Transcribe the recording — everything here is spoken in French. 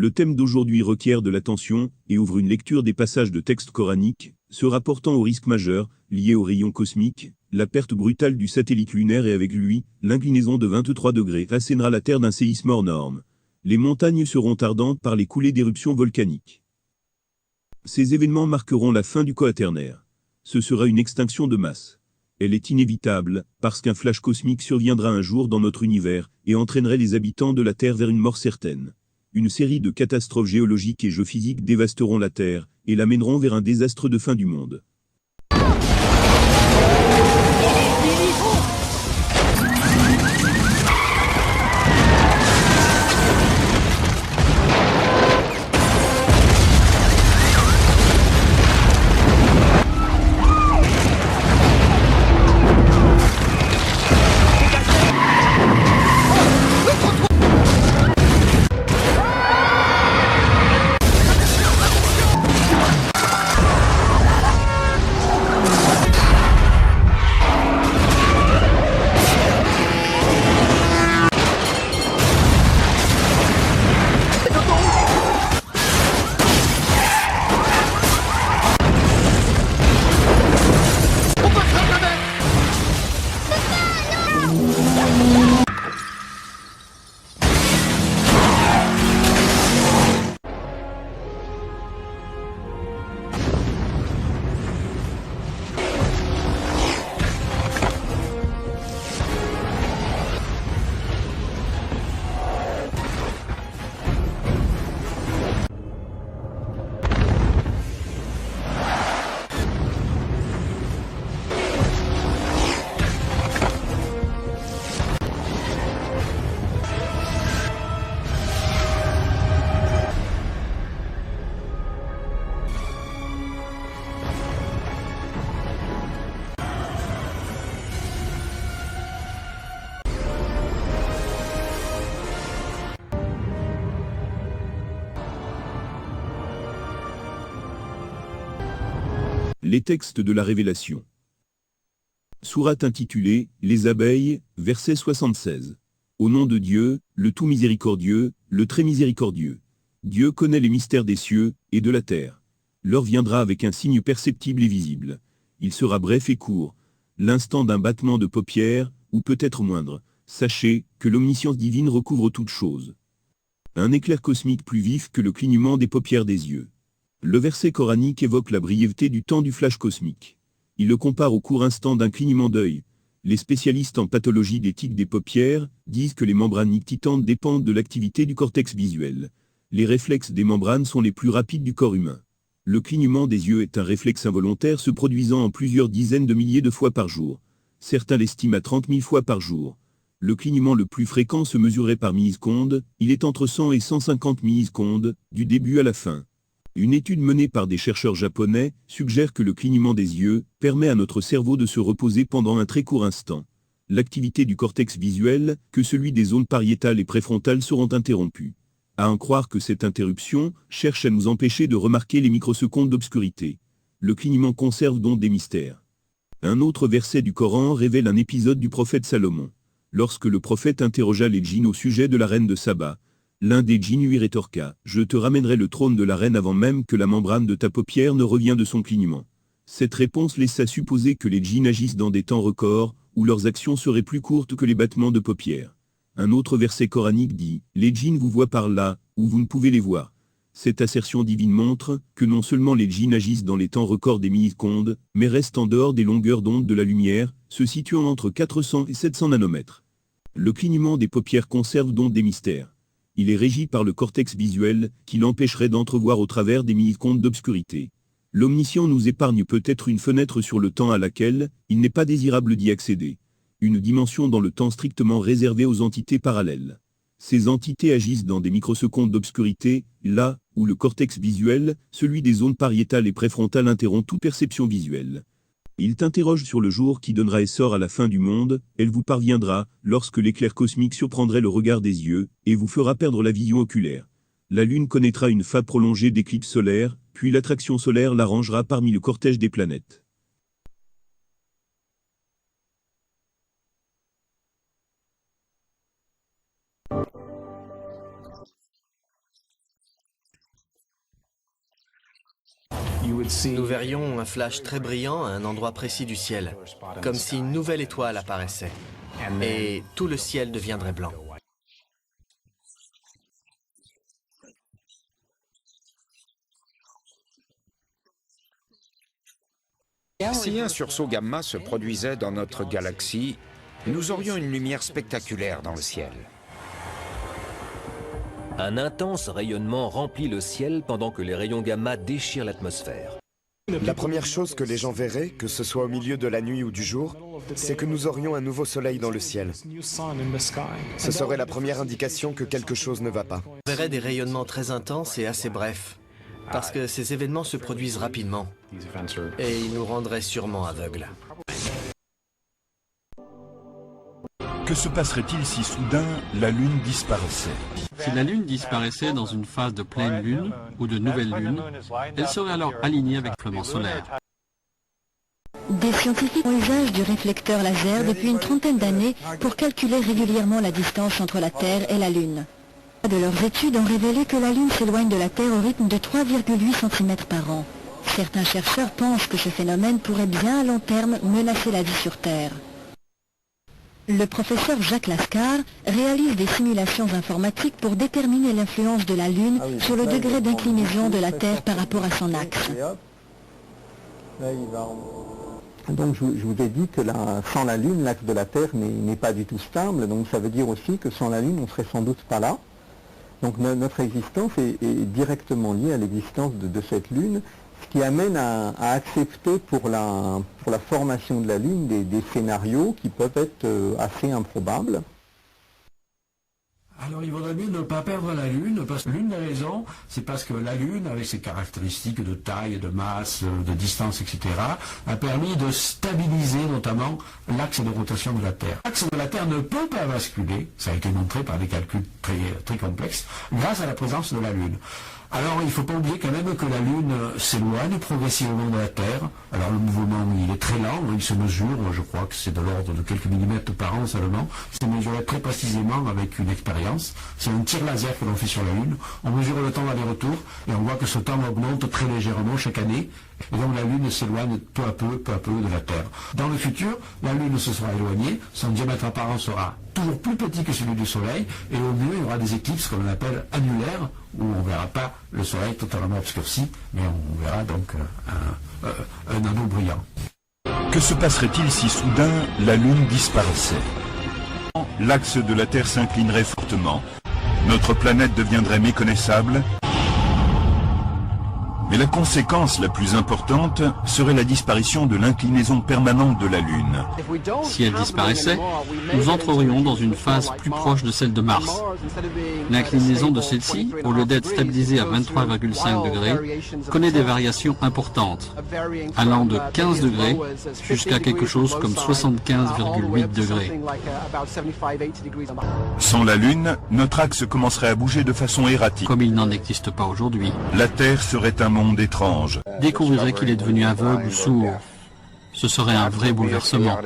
Le thème d'aujourd'hui requiert de l'attention et ouvre une lecture des passages de textes coraniques, se rapportant aux risques majeurs liés aux rayons cosmiques, la perte brutale du satellite lunaire et avec lui, l'inclinaison de 23 degrés assénera la Terre d'un séisme hors norme. Les montagnes seront ardentes par les coulées d'éruptions volcaniques. Ces événements marqueront la fin du Quaternaire. Ce sera une extinction de masse. Elle est inévitable, parce qu'un flash cosmique surviendra un jour dans notre univers et entraînerait les habitants de la Terre vers une mort certaine. Une série de catastrophes géologiques et géophysiques dévasteront la Terre et l'amèneront vers un désastre de fin du monde. Les textes de la Révélation. Sourate intitulée « Les abeilles », verset 76. Au nom de Dieu, le tout miséricordieux, le très miséricordieux. Dieu connaît les mystères des cieux et de la terre. L'heure viendra avec un signe perceptible et visible. Il sera bref et court, l'instant d'un battement de paupières, ou peut-être moindre. Sachez que l'omniscience divine recouvre toutes choses. Un éclair cosmique plus vif que le clignement des paupières des yeux. Le verset coranique évoque la brièveté du temps du flash cosmique. Il le compare au court instant d'un clignement d'œil. Les spécialistes en pathologie d'éthique des paupières disent que les membranes nictitantes dépendent de l'activité du cortex visuel. Les réflexes des membranes sont les plus rapides du corps humain. Le clignement des yeux est un réflexe involontaire se produisant en plusieurs dizaines de milliers de fois par jour. Certains l'estiment à 30 000 fois par jour. Le clignement le plus fréquent se mesurait par millisecondes, il est entre 100 et 150 millisecondes, du début à la fin. Une étude menée par des chercheurs japonais suggère que le clignement des yeux permet à notre cerveau de se reposer pendant un très court instant. L'activité du cortex visuel, que celui des zones pariétales et préfrontales seront interrompues. À en croire que cette interruption cherche à nous empêcher de remarquer les microsecondes d'obscurité. Le clignement conserve donc des mystères. Un autre verset du Coran révèle un épisode du prophète Salomon. Lorsque le prophète interrogea les djinns au sujet de la reine de Saba, l'un des djinns lui rétorqua « Je te ramènerai le trône de la reine avant même que la membrane de ta paupière ne revienne de son clignement. » Cette réponse laissa supposer que les djinns agissent dans des temps records, où leurs actions seraient plus courtes que les battements de paupières. Un autre verset coranique dit « Les djinns vous voient par là, où vous ne pouvez les voir. » Cette assertion divine montre que non seulement les djinns agissent dans les temps records des millisecondes, mais restent en dehors des longueurs d'onde de la lumière, se situant entre 400 et 700 nanomètres. Le clignement des paupières conserve donc des mystères. Il est régi par le cortex visuel, qui l'empêcherait d'entrevoir au travers des millisecondes d'obscurité. L'omniscient nous épargne peut-être une fenêtre sur le temps à laquelle il n'est pas désirable d'y accéder. Une dimension dans le temps strictement réservée aux entités parallèles. Ces entités agissent dans des microsecondes d'obscurité, là où le cortex visuel, celui des zones pariétales et préfrontales interrompt toute perception visuelle. Il t'interroge sur le jour qui donnera essor à la fin du monde, elle vous parviendra, lorsque l'éclair cosmique surprendrait le regard des yeux, et vous fera perdre la vision oculaire. La Lune connaîtra une phase prolongée d'éclipse solaire, puis l'attraction solaire la rangera parmi le cortège des planètes. Nous verrions un flash très brillant à un endroit précis du ciel, comme si une nouvelle étoile apparaissait, et tout le ciel deviendrait blanc. Si un sursaut gamma se produisait dans notre galaxie, nous aurions une lumière spectaculaire dans le ciel. Un intense rayonnement remplit le ciel pendant que les rayons gamma déchirent l'atmosphère. La première chose que les gens verraient, que ce soit au milieu de la nuit ou du jour, c'est que nous aurions un nouveau soleil dans le ciel. Ce serait la première indication que quelque chose ne va pas. On verrait des rayonnements très intenses et assez brefs, parce que ces événements se produisent rapidement, et ils nous rendraient sûrement aveugles. Que se passerait-il si soudain la Lune disparaissait? Si la Lune disparaissait dans une phase de pleine Lune ou de nouvelle Lune, elle serait alors alignée avec le flamand solaire. Des scientifiques font usage du réflecteur laser depuis une trentaine d'années pour calculer régulièrement la distance entre la Terre et la Lune. De leurs études ont révélé que la Lune s'éloigne de la Terre au rythme de 3,8 cm par an. Certains chercheurs pensent que ce phénomène pourrait bien à long terme menacer la vie sur Terre. Le professeur Jacques Lascar réalise des simulations informatiques pour déterminer l'influence de la Lune sur le degré d'inclinaison de la Terre par rapport à son axe. Donc je vous ai dit que sans la Lune, l'axe de la Terre n'est pas du tout stable, donc ça veut dire aussi que sans la Lune, on ne serait sans doute pas là. Donc notre existence est directement liée à l'existence de cette Lune, ce qui amène à accepter pour la formation de la Lune des scénarios qui peuvent être assez improbables. Alors il vaudrait mieux ne pas perdre la Lune, parce que l'une des raisons, c'est parce que la Lune, avec ses caractéristiques de taille, de masse, de distance, etc., a permis de stabiliser notamment l'axe de rotation de la Terre. L'axe de la Terre ne peut pas basculer, ça a été montré par des calculs très complexes, grâce à la présence de la Lune. Alors il ne faut pas oublier quand même que la Lune s'éloigne progressivement de la Terre. Alors le mouvement il est très lent, il se mesure, je crois que c'est de l'ordre de quelques millimètres par an seulement. C'est mesuré très précisément avec une expérience. C'est un tir laser que l'on fait sur la Lune. On mesure le temps d'aller-retour et on voit que ce temps augmente très légèrement chaque année. Et donc la Lune s'éloigne peu à peu de la Terre. Dans le futur, la Lune se sera éloignée, son diamètre apparent sera toujours plus petit que celui du Soleil, et au mieux il y aura des éclipses qu'on appelle annulaires, où on ne verra pas le Soleil totalement obscurci, mais on verra donc un anneau brillant. Que se passerait-il si soudain la Lune disparaissait? L'axe de la Terre s'inclinerait fortement, notre planète deviendrait méconnaissable, mais la conséquence la plus importante serait la disparition de l'inclinaison permanente de la Lune. Si elle disparaissait, nous entrerions dans une phase plus proche de celle de Mars. L'inclinaison de celle-ci, au lieu d'être stabilisée à 23,5 degrés, connaît des variations importantes, allant de 15 degrés jusqu'à quelque chose comme 75,8 degrés. Sans la Lune, notre axe commencerait à bouger de façon erratique. Comme il n'en existe pas aujourd'hui. La Terre serait un monde étrange. Découvrirait qu'il est devenu aveugle ou sourd. Ce serait un vrai bouleversement.